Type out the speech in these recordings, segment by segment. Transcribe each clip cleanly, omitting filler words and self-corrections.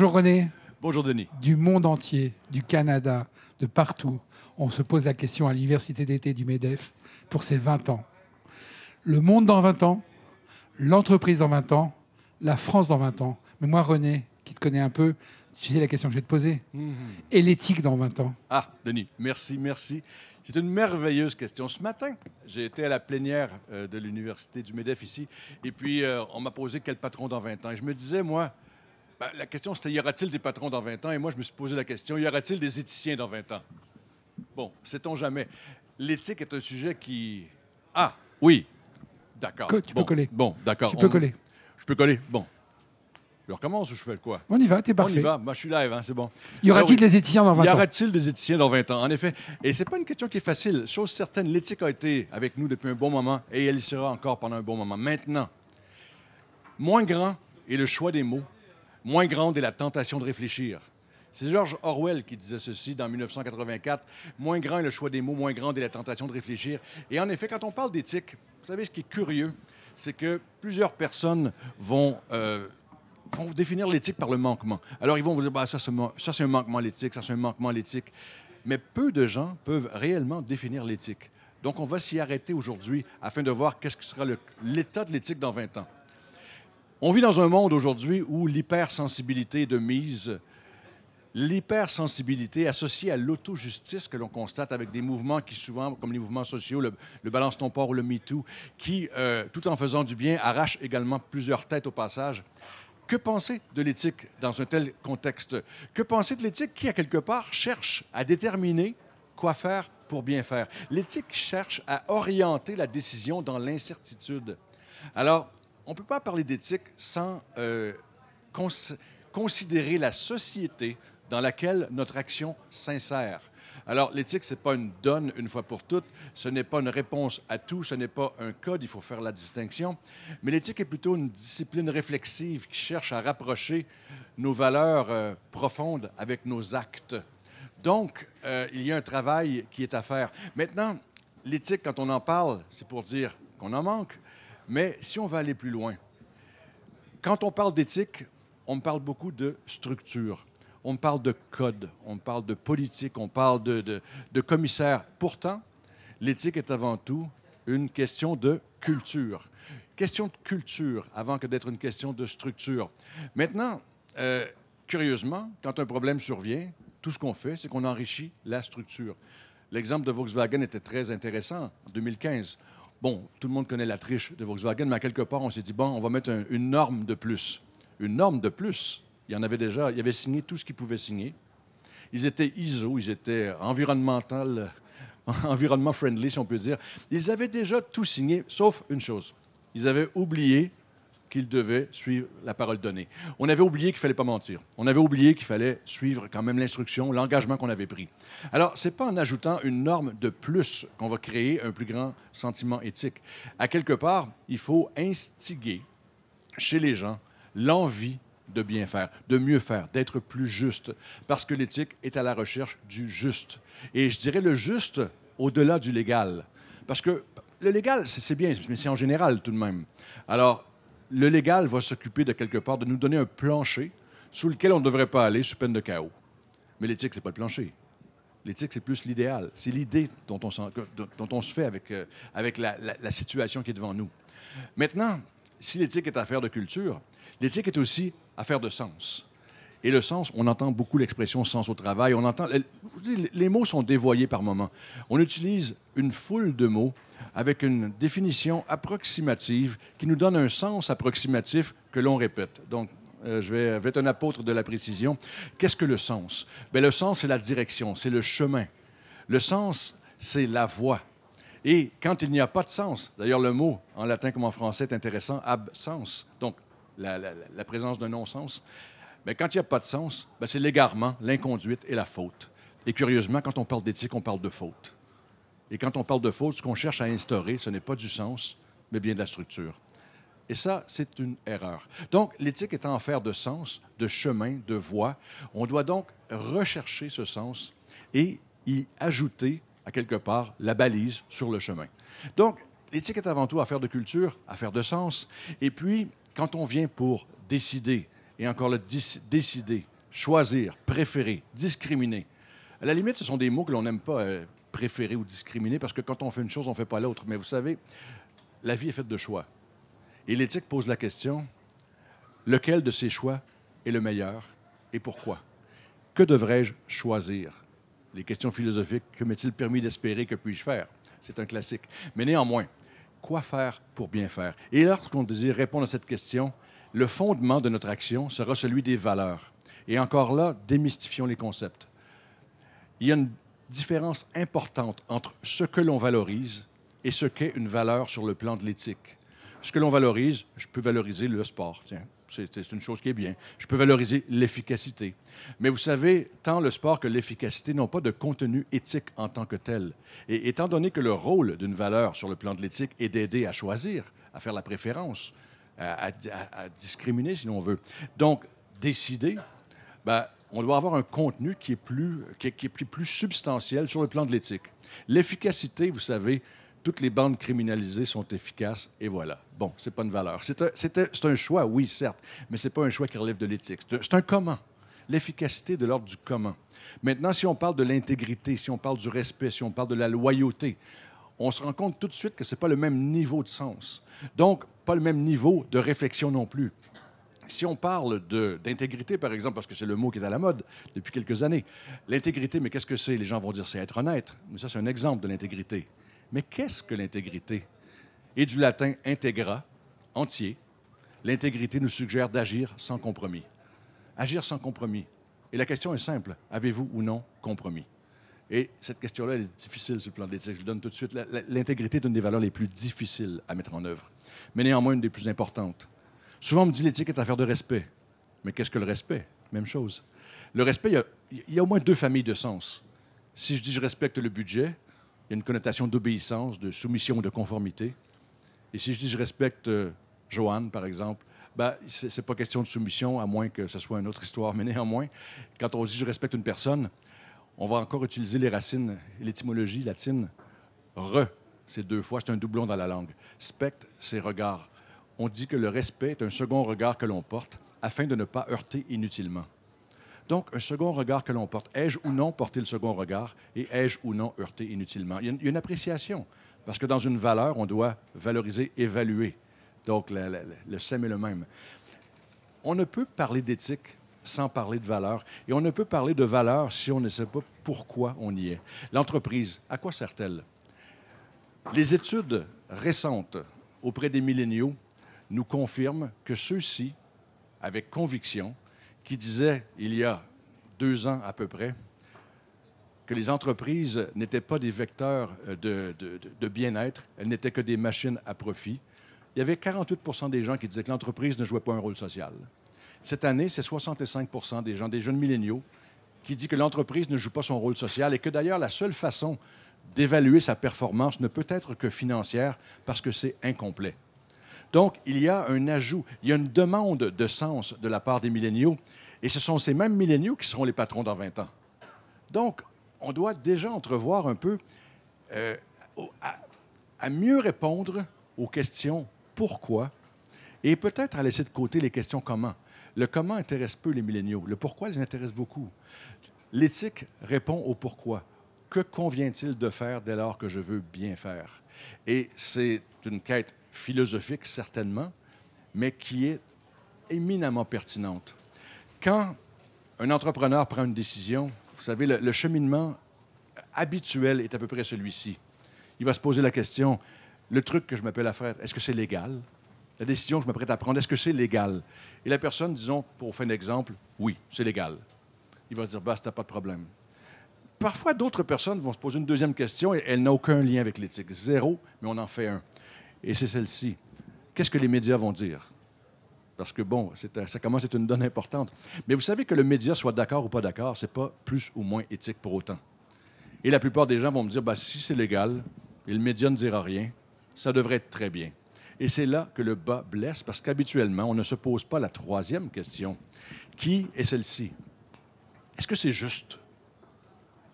Bonjour René. Bonjour Denis. Du monde entier, du Canada, de partout, on se pose la question à l'université d'été du MEDEF pour ses 20 ans. Le monde dans 20 ans, l'entreprise dans 20 ans, la France dans 20 ans. Mais moi, René, qui te connais un peu, tu sais la question que je vais te poser. Et l'éthique dans 20 ans? Ah, Denis, merci, merci. C'est une merveilleuse question. Ce matin, j'ai été à la plénière de l'université du MEDEF ici, et puis on m'a posé quel patron dans 20 ans. Et je me disais, moi, la question c'était, y aura-t-il des patrons dans 20 ans? Et moi, je me suis posé la question, y aura-t-il des éthiciens dans 20 ans? Bon, sait-on jamais. L'éthique est un sujet qui... Ah, oui, d'accord. Tu peux coller. Bon, d'accord. Tu peux coller. Je peux coller, bon. Je recommence ou je fais quoi? On y va, t'es On parfait. y va, moi je suis live, hein, c'est bon. Y aura-t-il des éthiciens dans 20 Y ans? aura-t-il des éthiciens dans 20 ans? En effet. Et c'est pas une question qui est facile. Chose certaine, l'éthique a été avec nous depuis un bon moment et elle y sera encore pendant un bon moment. Maintenant, moins grand est le choix des mots, moins grande est la tentation de réfléchir. C'est George Orwell qui disait ceci dans 1984. Moins grand est le choix des mots, moins grande est la tentation de réfléchir. Et en effet, quand on parle d'éthique, vous savez, ce qui est curieux, c'est que plusieurs personnes vont définir l'éthique par le manquement. Alors, ils vont vous dire, bah, ça, c'est un manquement à l'éthique, ça, c'est un manquement à l'éthique. Mais peu de gens peuvent réellement définir l'éthique. Donc, on va s'y arrêter aujourd'hui afin de voir qu'est-ce que sera l'état de l'éthique dans 20 ans. On vit dans un monde aujourd'hui où l'hypersensibilité est de mise. L'hypersensibilité associée à l'auto-justice que l'on constate avec des mouvements qui souvent, comme les mouvements sociaux, le Balance ton port ou le MeToo, qui, tout en faisant du bien, arrachent également plusieurs têtes au passage. Que penser de l'éthique dans un tel contexte? Que penser de l'éthique qui, à quelque part, cherche à déterminer quoi faire pour bien faire? L'éthique cherche à orienter la décision dans l'incertitude. Alors, on ne peut pas parler d'éthique sans considérer la société dans laquelle notre action s'insère. Alors, l'éthique, ce n'est pas une donne une fois pour toutes, ce n'est pas une réponse à tout, ce n'est pas un code, il faut faire la distinction, mais l'éthique est plutôt une discipline réflexive qui cherche à rapprocher nos valeurs profondes avec nos actes. Donc, il y a un travail qui est à faire. Maintenant, l'éthique, quand on en parle, c'est pour dire qu'on en manque, mais si on veut aller plus loin, quand on parle d'éthique, on me parle beaucoup de structure. On me parle de code, on me parle de politique, on parle de commissaire. Pourtant, l'éthique est avant tout une question de culture. Question de culture avant que d'être une question de structure. Maintenant, curieusement, quand un problème survient, tout ce qu'on fait, c'est qu'on enrichit la structure. L'exemple de Volkswagen était très intéressant en 2015. Bon, tout le monde connaît la triche de Volkswagen, mais à quelque part, on s'est dit, bon, on va mettre une norme de plus. Une norme de plus. Il y en avait déjà, ils avaient signé tout ce qu'ils pouvaient signer. Ils étaient ISO, ils étaient environnement friendly, si on peut dire. Ils avaient déjà tout signé, sauf une chose. Ils avaient oublié qu'ils devaient suivre la parole donnée. On avait oublié qu'il ne fallait pas mentir. On avait oublié qu'il fallait suivre quand même l'instruction, l'engagement qu'on avait pris. Alors, ce n'est pas en ajoutant une norme de plus qu'on va créer un plus grand sentiment éthique. À quelque part, il faut instiguer chez les gens l'envie de bien faire, de mieux faire, d'être plus juste, parce que l'éthique est à la recherche du juste. Et je dirais le juste au-delà du légal. Parce que le légal, c'est bien, mais c'est en général tout de même. Alors, le légal va s'occuper de quelque part de nous donner un plancher sous lequel on ne devrait pas aller sous peine de chaos. Mais l'éthique, c'est pas le plancher. L'éthique, c'est plus l'idéal. C'est l'idée dont on se fait avec la situation qui est devant nous. Maintenant, si l'éthique est affaire de culture, l'éthique est aussi affaire de sens. Et le sens, on entend beaucoup l'expression sens au travail. On entend, les mots sont dévoyés par moments. On utilise une foule de mots avec une définition approximative qui nous donne un sens approximatif que l'on répète. Donc, je vais être un apôtre de la précision. Qu'est-ce que le sens? Bien, le sens, c'est la direction, c'est le chemin. Le sens, c'est la voie. Et quand il n'y a pas de sens, d'ailleurs, le mot en latin comme en français est intéressant, absence, donc la présence d'un non-sens, bien, quand il n'y a pas de sens, bien, c'est l'égarement, l'inconduite et la faute. Et curieusement, quand on parle d'éthique, on parle de faute. Et quand on parle de faute, ce qu'on cherche à instaurer, ce n'est pas du sens, mais bien de la structure. Et ça, c'est une erreur. Donc, l'éthique étant affaire de sens, de chemin, de voie, on doit donc rechercher ce sens et y ajouter, à quelque part, la balise sur le chemin. Donc, l'éthique est avant tout affaire de culture, affaire de sens. Et puis, quand on vient pour décider, et encore le décider choisir, préférer, discriminer. À la limite, ce sont des mots que l'on n'aime pas, préférer ou discriminer, parce que quand on fait une chose, on ne fait pas l'autre. Mais vous savez, la vie est faite de choix. Et l'éthique pose la question, lequel de ces choix est le meilleur et pourquoi? Que devrais-je choisir? Les questions philosophiques, que m'est-il permis d'espérer, que puis-je faire? C'est un classique. Mais néanmoins, quoi faire pour bien faire? Et lorsqu'on désire répondre à cette question, le fondement de notre action sera celui des valeurs. Et encore là, démystifions les concepts. Il y a une différence importante entre ce que l'on valorise et ce qu'est une valeur sur le plan de l'éthique. Ce que l'on valorise, je peux valoriser le sport, tiens, c'est une chose qui est bien. Je peux valoriser l'efficacité. Mais vous savez, tant le sport que l'efficacité n'ont pas de contenu éthique en tant que tel. Et étant donné que le rôle d'une valeur sur le plan de l'éthique est d'aider à choisir, à faire la préférence, à discriminer si l'on veut. Donc, décider, ben, on doit avoir un contenu qui est plus substantiel sur le plan de l'éthique. L'efficacité, vous savez, toutes les bandes criminalisées sont efficaces, et voilà. Bon, c'est pas une valeur. C'est un choix, oui, certes, mais c'est pas un choix qui relève de l'éthique. C'est un comment. L'efficacité de l'ordre du comment. Maintenant, si on parle de l'intégrité, si on parle du respect, si on parle de la loyauté, on se rend compte tout de suite que c'est pas le même niveau de sens. Donc, pas le même niveau de réflexion non plus. Si on parle d'intégrité, par exemple, parce que c'est le mot qui est à la mode depuis quelques années, l'intégrité, mais qu'est-ce que c'est? Les gens vont dire c'est être honnête. Mais ça, c'est un exemple de l'intégrité. Mais qu'est-ce que l'intégrité? Et du latin integra, entier, l'intégrité nous suggère d'agir sans compromis. Agir sans compromis. Et la question est simple, avez-vous ou non compromis? Et cette question-là, elle est difficile sur le plan de l'éthique. Je le donne tout de suite. L'intégrité est une des valeurs les plus difficiles à mettre en œuvre, mais néanmoins une des plus importantes. Souvent, on me dit l'éthique est affaire de respect. Mais qu'est-ce que le respect? Même chose. Le respect, il y a au moins deux familles de sens. Si je dis je respecte le budget, il y a une connotation d'obéissance, de soumission, de conformité. Et si je dis je respecte Joanne, par exemple, ben, ce n'est pas question de soumission, à moins que ce soit une autre histoire. Mais néanmoins, quand on dit je respecte une personne, on va encore utiliser les racines, l'étymologie latine. Re, c'est deux fois, c'est un doublon dans la langue. Specte, c'est regard. On dit que le respect est un second regard que l'on porte afin de ne pas heurter inutilement. Donc, un second regard que l'on porte. Ai-je ou non porté le second regard et ai-je ou non heurté inutilement? Il y a une appréciation, parce que dans une valeur, on doit valoriser, évaluer. Donc, le SEM est le même. On ne peut parler d'éthique sans parler de valeur, et on ne peut parler de valeur si on ne sait pas pourquoi on y est. L'entreprise, à quoi sert-elle? Les études récentes auprès des milléniaux nous confirment que ceux-ci, avec conviction, qui disaient, il y a 2 ans à peu près, que les entreprises n'étaient pas des vecteurs de bien-être, elles n'étaient que des machines à profit. Il y avait 48 % des gens qui disaient que l'entreprise ne jouait pas un rôle social. Cette année, c'est 65 % des gens, des jeunes milléniaux, qui disent que l'entreprise ne joue pas son rôle social et que d'ailleurs, la seule façon d'évaluer sa performance ne peut être que financière parce que c'est incomplet. Donc, il y a un ajout, il y a une demande de sens de la part des milléniaux, et ce sont ces mêmes milléniaux qui seront les patrons dans 20 ans. Donc, on doit déjà entrevoir un peu à mieux répondre aux questions pourquoi, et peut-être à laisser de côté les questions comment. Le comment intéresse peu les milléniaux, le pourquoi les intéresse beaucoup. L'éthique répond au pourquoi. Que convient-il de faire dès lors que je veux bien faire? Et c'est une quête philosophique, certainement, mais qui est éminemment pertinente. Quand un entrepreneur prend une décision, vous savez, le cheminement habituel est à peu près celui-ci. Il va se poser la question, le truc que je m'appelle à faire, est-ce que c'est légal? La décision que je m'apprête à prendre, est-ce que c'est légal? Et la personne, disons, pour faire un exemple, oui, c'est légal. Il va se dire, basta, pas de problème. Parfois, d'autres personnes vont se poser une deuxième question et elle n'a aucun lien avec l'éthique. Zéro, mais on en fait un. Et c'est celle-ci. Qu'est-ce que les médias vont dire? Parce que, bon, ça commence à être une donne importante. Mais vous savez que le média soit d'accord ou pas d'accord, c'est pas plus ou moins éthique pour autant. Et la plupart des gens vont me dire, ben, si c'est légal et le média ne dira rien, ça devrait être très bien. Et c'est là que le bas blesse, parce qu'habituellement, on ne se pose pas la troisième question, qui est celle-ci. Est-ce que c'est juste?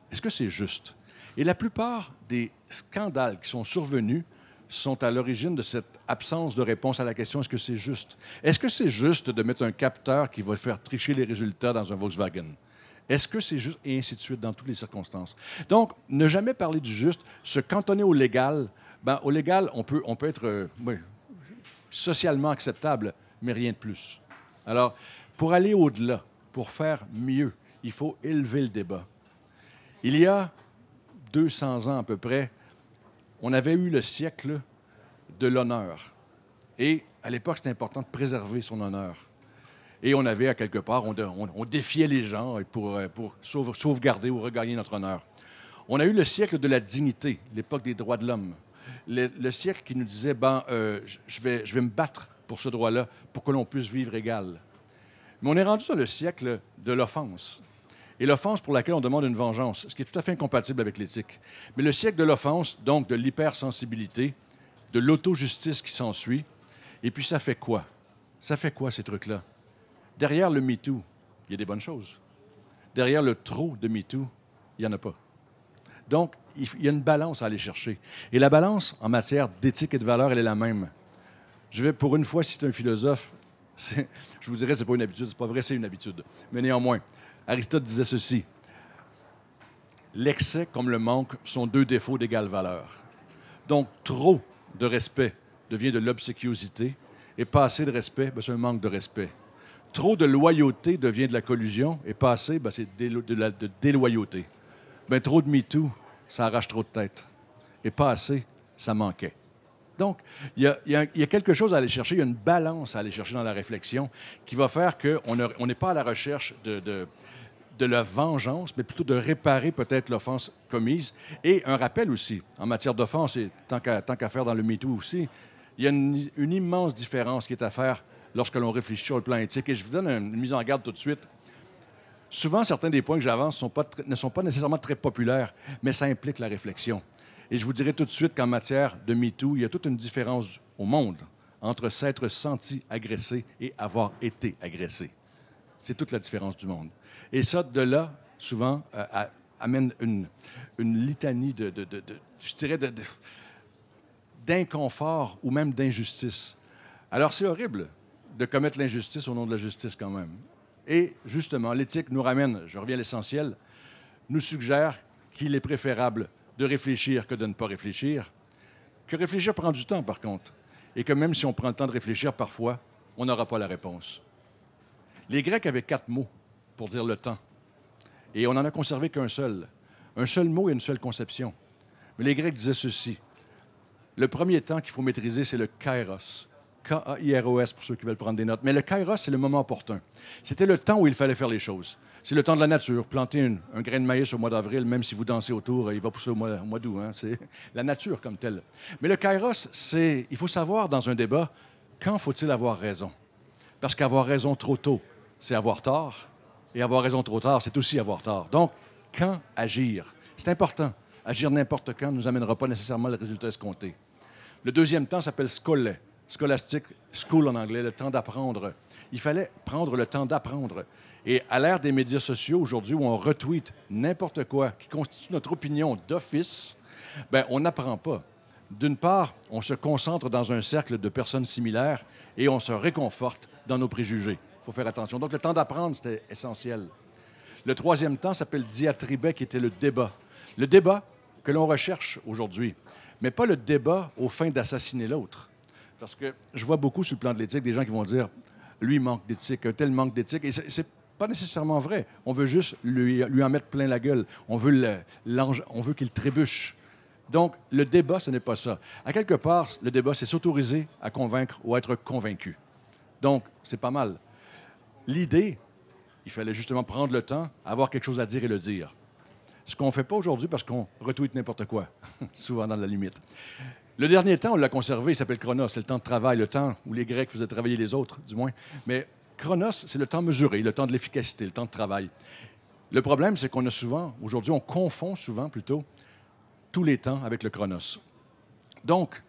Est-ce que c'est juste? Et la plupart des scandales qui sont survenus sont à l'origine de cette absence de réponse à la question est-ce que c'est juste? Est-ce que c'est juste de mettre un capteur qui va faire tricher les résultats dans un Volkswagen? Est-ce que c'est juste? Et ainsi de suite dans toutes les circonstances. Donc, ne jamais parler du juste, se cantonner au légal. Ben, au légal, on peut être oui, socialement acceptable, mais rien de plus. Alors, pour aller au-delà, pour faire mieux, il faut élever le débat. Il y a 200 ans à peu près, on avait eu le siècle de l'honneur. Et à l'époque, c'était important de préserver son honneur. Et on avait, à quelque part, on défiait les gens pour sauvegarder ou regagner notre honneur. On a eu le siècle de la dignité, l'époque des droits de l'homme. Le siècle qui nous disait, je vais me battre pour ce droit-là, pour que l'on puisse vivre égal. Mais on est rendu dans le siècle de l'offense. Et l'offense pour laquelle on demande une vengeance, ce qui est tout à fait incompatible avec l'éthique. Mais le siècle de l'offense, donc de l'hypersensibilité, de l'auto-justice qui s'ensuit, et puis ça fait quoi? Ça fait quoi, ces trucs-là? Derrière le MeToo, il y a des bonnes choses. Derrière le trop de MeToo, il n'y en a pas. Donc, il y a une balance à aller chercher. Et la balance, en matière d'éthique et de valeur, elle est la même. Je vais, pour une fois, citer un philosophe. Je vous dirais, c'est pas une habitude. C'est pas vrai, c'est une habitude. Mais néanmoins, Aristote disait ceci. L'excès comme le manque sont deux défauts d'égale valeur. Donc, trop de respect devient de l'obséquiosité et pas assez de respect, c'est un manque de respect. Trop de loyauté devient de la collusion et pas assez, c'est de déloyauté. Trop de MeToo, ça arrache trop de tête. Et pas assez, ça manquait. Donc, il y a quelque chose à aller chercher, il y a une balance à aller chercher dans la réflexion qui va faire qu'on n'est pas à la recherche de la vengeance, mais plutôt de réparer peut-être l'offense commise. Et un rappel aussi, en matière d'offense, et tant qu'à faire dans le MeToo aussi, il y a une immense différence qui est à faire lorsque l'on réfléchit sur le plan éthique. Et je vous donne une mise en garde tout de suite. Souvent, certains des points que j'avance ne sont pas nécessairement très populaires, mais ça implique la réflexion. Et je vous dirai tout de suite qu'en matière de MeToo, il y a toute une différence au monde entre s'être senti agressé et avoir été agressé. C'est toute la différence du monde. Et ça, de là, souvent, amène une litanie je dirais, d'inconfort ou même d'injustice. Alors, c'est horrible de commettre l'injustice au nom de la justice quand même. Et justement, l'éthique nous ramène, je reviens à l'essentiel, nous suggère qu'il est préférable de réfléchir que de ne pas réfléchir, que réfléchir prend du temps par contre, et que même si on prend le temps de réfléchir parfois, on n'aura pas la réponse. Les Grecs avaient 4 mots pour dire le temps, et on n'en a conservé qu'un seul mot et une seule conception. Mais les Grecs disaient ceci, le premier temps qu'il faut maîtriser, c'est le kairos, K-A-I-R-O-S pour ceux qui veulent prendre des notes. Mais le kairos, c'est le moment opportun. C'était le temps où il fallait faire les choses. C'est le temps de la nature. Planter un grain de maïs au mois d'avril, même si vous dansez autour, il va pousser au mois d'août. Hein? C'est la nature comme telle. Mais le kairos, il faut savoir dans un débat, quand faut-il avoir raison? Parce qu'avoir raison trop tôt, c'est avoir tort. Et avoir raison trop tard, c'est aussi avoir tort. Donc, quand agir? C'est important. Agir n'importe quand ne nous amènera pas nécessairement le résultat escompté. Le deuxième temps s'appelle scolae. Scolastique, school en anglais, le temps d'apprendre. Il fallait prendre le temps d'apprendre. Et à l'ère des médias sociaux aujourd'hui, où on retweet n'importe quoi qui constitue notre opinion d'office, on n'apprend pas. D'une part, on se concentre dans un cercle de personnes similaires et on se réconforte dans nos préjugés. Il faut faire attention. Donc, le temps d'apprendre, c'était essentiel. Le troisième temps s'appelle diatribe, qui était le débat. Le débat que l'on recherche aujourd'hui, mais pas le débat aux fins d'assassiner l'autre. Parce que je vois beaucoup sur le plan de l'éthique des gens qui vont dire « lui manque d'éthique, un tel manque d'éthique ». Et c'est pas nécessairement vrai. On veut juste lui en mettre plein la gueule. On veut qu'il trébuche. Donc, le débat, ce n'est pas ça. À quelque part, le débat, c'est s'autoriser à convaincre ou à être convaincu. Donc, c'est pas mal. L'idée, il fallait justement prendre le temps, avoir quelque chose à dire et le dire. Ce qu'on ne fait pas aujourd'hui parce qu'on retweet n'importe quoi, souvent dans la limite. Le dernier temps, on l'a conservé, il s'appelle chronos, c'est le temps de travail, le temps où les Grecs faisaient travailler les autres, du moins. Mais chronos, c'est le temps mesuré, le temps de l'efficacité, le temps de travail. Le problème, c'est qu'on a souvent, aujourd'hui, on confond souvent plutôt tous les temps avec le chronos. Donc,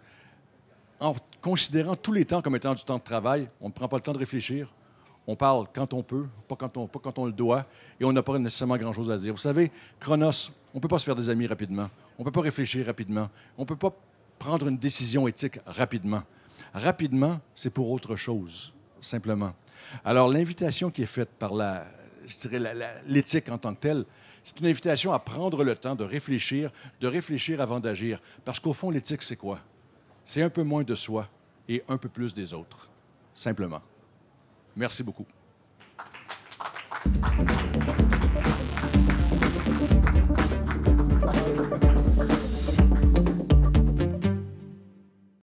en considérant tous les temps comme étant du temps de travail, on ne prend pas le temps de réfléchir, on parle quand on peut, pas quand on le doit, et on n'a pas nécessairement grand-chose à dire. Vous savez, chronos, on ne peut pas se faire des amis rapidement, on ne peut pas réfléchir rapidement, on ne peut pas prendre une décision éthique rapidement. Rapidement, c'est pour autre chose, simplement. Alors, l'invitation qui est faite par l'éthique en tant que telle, c'est une invitation à prendre le temps de réfléchir avant d'agir. Parce qu'au fond, l'éthique, c'est quoi? C'est un peu moins de soi et un peu plus des autres, simplement. Merci beaucoup.